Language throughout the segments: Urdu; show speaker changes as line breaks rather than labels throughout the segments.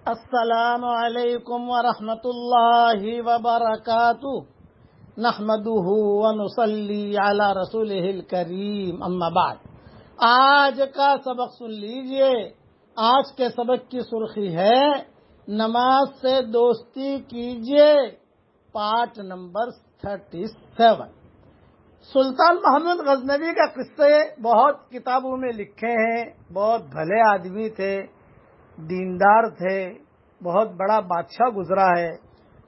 السلام علیکم ورحمۃ اللہ وبرکاتہ نحمدہ ونصلی علی رسولہ الکریم اما بعد۔ آج کا سبق سن لیجئے۔ آج کے سبق کی سرخی ہے نماز سے دوستی کیجئے، پارٹ نمبر 37۔ سلطان محمود غزنوی کا قصے بہت کتابوں میں لکھے ہیں۔ بہت بھلے آدمی تھے، دیندار تھے، بہت بڑا بادشاہ گزرا ہے،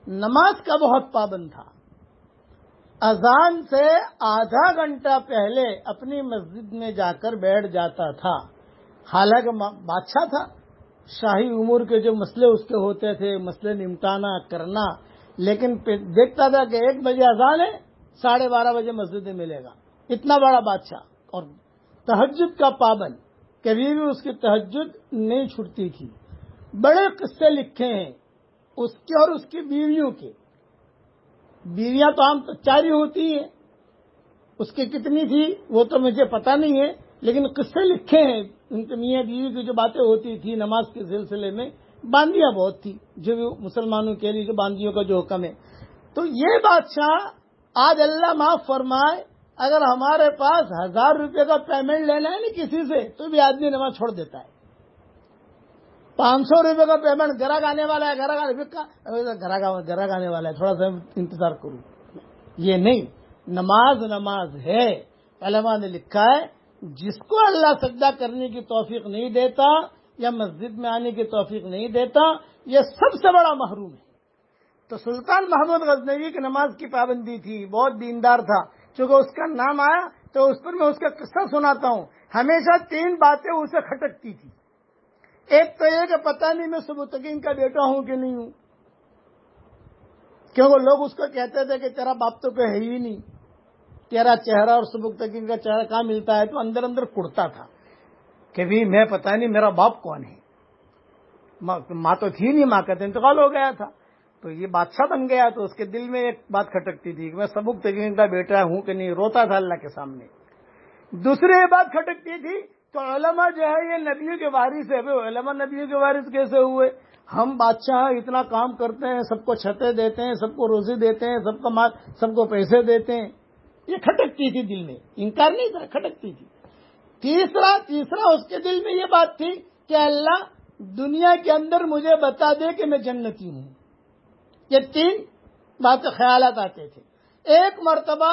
نماز کا بہت پابند تھا۔ اذان سے آدھا گھنٹہ پہلے اپنی مسجد میں جا کر بیٹھ جاتا تھا۔ حالانکہ بادشاہ تھا، شاہی امور کے جو مسئلے اس کے ہوتے تھے، مسئلے نمٹانا کرنا، لیکن دیکھتا تھا کہ 1 بجے اذان ہے، 12:30 بجے مسجد میں ملے گا۔ اتنا بڑا بادشاہ اور تہجد کا پابند، کبھی بھی اس کی تہجد نہیں چھوٹتی تھی۔ بڑے قصے لکھے ہیں اس کے اور اس کی بیویوں کے۔ بیویاں تو عام 4 ہی ہوتی ہیں، اس کی کتنی تھی وہ تو مجھے پتا نہیں ہے، لیکن قصے لکھے ہیں ان کے میاں بیوی کی جو باتیں ہوتی تھی نماز کے سلسلے میں۔ باندیاں بہت تھی جو مسلمانوں کے لیے، جو باندیوں کا جو حکم ہے۔ تو یہ بادشاہ آج اللہ معاف فرمائے، اگر ہمارے پاس 1000 روپے کا پیمنٹ لینا ہے نا کسی سے تو بھی آدمی نماز چھوڑ دیتا ہے۔ 500 روپے کا پیمنٹ، گراہک آنے والا ہے، گراہک آنے والا ہے، تھوڑا سا انتظار کروں۔ یہ نہیں، نماز ہے۔ علماء نے لکھا ہے جس کو اللہ سجدہ کرنے کی توفیق نہیں دیتا یا مسجد میں آنے کی توفیق نہیں دیتا، یہ سب سے بڑا محروم ہے۔ تو سلطان محمود غزنوی کی نماز کی پابندی تھی، بہت دیندار تھا۔ چونکہ اس کا نام آیا تو اس پر میں اس کا قصہ سناتا ہوں۔ ہمیشہ 3 باتیں اسے کھٹکتی تھی۔ ایک تو یہ کہ پتہ نہیں میں سبکتگین کا بیٹا ہوں کہ نہیں ہوں، کیونکہ لوگ اس کو کہتے تھے کہ تیرا باپ تو کوئی ہے ہی نہیں، تیرا چہرہ اور سبکتگین کا چہرہ کہاں ملتا ہے۔ تو اندر اندر کڑتا تھا کہ بھی میں پتہ نہیں میرا باپ کون ہے۔ ماں تو تھی نہیں، ماں کا تو انتقال ہو گیا تھا۔ تو یہ بادشاہ بن گیا تو اس کے دل میں ایک بات کھٹکتی تھی کہ میں سبکتگین کا بیٹا ہوں کہ نہیں، روتا تھا اللہ کے سامنے۔ دوسری یہ بات کھٹکتی تھی تو علماء جو ہے یہ نبیوں کے وارث ہے، علماء نبیوں کے وارث کیسے ہوئے؟ ہم بادشاہ اتنا کام کرتے ہیں، سب کو چھتیں دیتے ہیں، سب کو روزی دیتے ہیں، سب کو پیسے دیتے ہیں۔ یہ کھٹکتی تھی دل میں، انکار نہیں تھا، کھٹکتی تھی۔ تیسرا اس کے دل میں یہ بات تھی کہ اللہ دنیا کے اندر مجھے بتا دے کہ میں جنتی ہوں۔ یہ 3 باتیں خیالات آتے تھے۔ ایک مرتبہ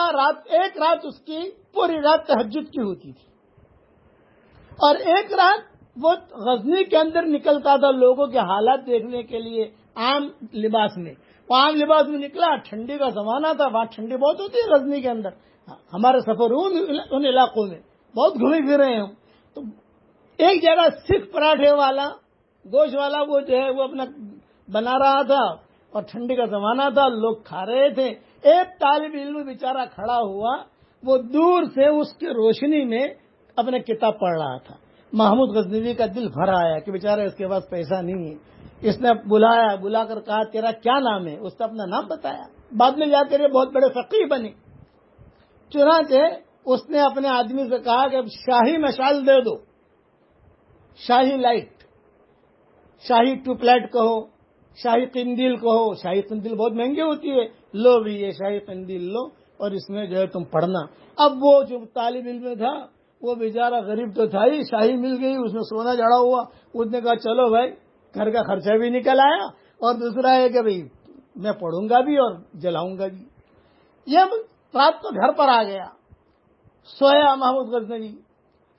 ایک رات اس کی پوری رات تہجد کی ہوتی تھی، اور ایک رات وہ غزنی کے اندر نکلتا تھا لوگوں کے حالات دیکھنے کے لیے عام لباس میں۔ وہ عام لباس میں نکلا، ٹھنڈی کا زمانہ تھا، وہاں ٹھنڈی بہت ہوتی ہے غزنی کے اندر، ہمارے سفر ان علاقوں میں بہت گھومے پھرے ہیں ہم۔ تو ایک جگہ سکھ پراٹھے والا، گوشت والا، وہ جو ہے وہ اپنا بنا رہا تھا اور ٹھنڈی کا زمانہ تھا، لوگ کھا رہے تھے۔ ایک طالب علم بیچارہ کھڑا ہوا، وہ دور سے اس کی روشنی میں اپنے کتاب پڑھ رہا تھا۔ محمود غزنوی کا دل بھر آیا کہ بیچارہ اس کے پاس پیسہ نہیں ہے۔ اس نے بلا کر کہا تیرا کیا نام ہے؟ اس نے اپنا نام بتایا۔ بعد میں جا کر یہ بہت بڑے فقیہ بنے۔ چنانچہ اس نے اپنے آدمی سے کہا کہ شاہی مشال دے دو، شاہی لائٹ، شاہی ٹیوب لائٹ کہو، شاہی قندیل کہو۔ شاہی قندیل بہت مہنگی ہوتی ہے، لو بھی یہ شاہی قندیل لو اور اس میں جو ہے تم پڑھنا۔ اب وہ جو طالب علم تھا وہ بیچارہ غریب تو تھا ہی، شاہی مل گئی، اس میں سونا جڑا ہوا۔ اس نے کہا چلو بھائی، گھر کا خرچہ بھی نکل آیا، اور دوسرا ہے کہ بھائی میں پڑھوں گا بھی اور جلاؤں گا بھی۔ یہ رات کو گھر پر آ گیا، سویا محمود غزنوی۔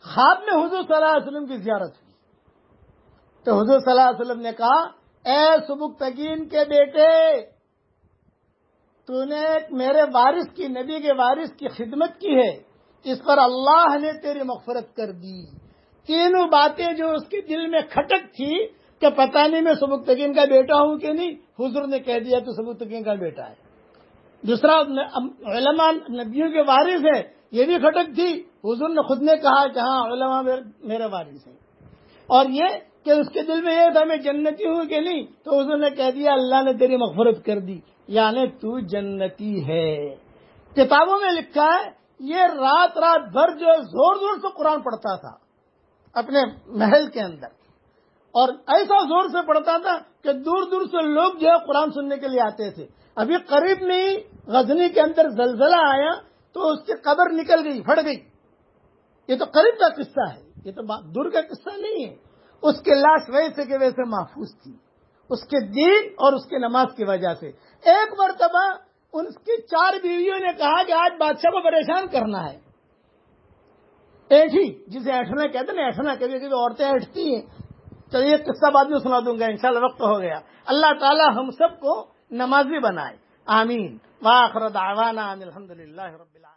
خواب میں حضور صلی اللہ علیہ وسلم کی زیارت ہوئی تو حضور صلی اللہ علیہ وسلم نے کہا اے سبکتگین کے بیٹے، تو نے میرے وارث کی، نبی کے وارث کی خدمت کی ہے، اس پر اللہ نے تیری مغفرت کر دی۔ 3 باتیں جو اس کے دل میں کھٹک تھی کہ پتہ نہیں میں سبکتگین کا بیٹا ہوں کہ نہیں، حضور نے کہہ دیا تو سبکتگین کا بیٹا ہے۔ دوسرا علماء نبیوں کے وارث ہے، یہ بھی کھٹک تھی، حضور نے خود نے کہا کہ ہاں علماء میرے وارث ہیں۔ اور یہ کہ اس کے دل میں یہ تھا میں جنتی ہوں کہ نہیں، تو حضور نے کہہ دیا اللہ نے تیری مغفرت کر دی، یعنی تو جنتی ہے۔ کتابوں میں لکھا ہے یہ رات بھر جو زور زور سے قرآن پڑھتا تھا اپنے محل کے اندر، اور ایسا زور سے پڑھتا تھا کہ دور دور سے لوگ جو ہے قرآن سننے کے لیے آتے تھے. ابھی قریب میں ہی غزنی کے اندر زلزلہ آیا تو اس کی قبر نکل گئی, پھٹ گئی. یہ تو قریب کا قصہ ہے, یہ تو دور کا قصہ نہیں ہے. اس کے لاش ویسے کے ویسے محفوظ تھی, اس کے دین اور اس کی نماز کی وجہ سے. ایک مرتبہ ان کی 4 بیویوں نے کہا کہ آج بادشاہ کو پریشان کرنا ہے. ایٹھی, جسے ایٹھنا کہتے ہیں, ایٹھنا کبھی کبھی عورتیں ایٹھتی ہیں. چلیے قصہ بعد میں سنا دوں گا انشاءاللہ, وقت ہو گیا. اللہ تعالی ہم سب کو نمازی بنائے, آمین. وآخر دعوانا ان الحمدللہ رب العالمین.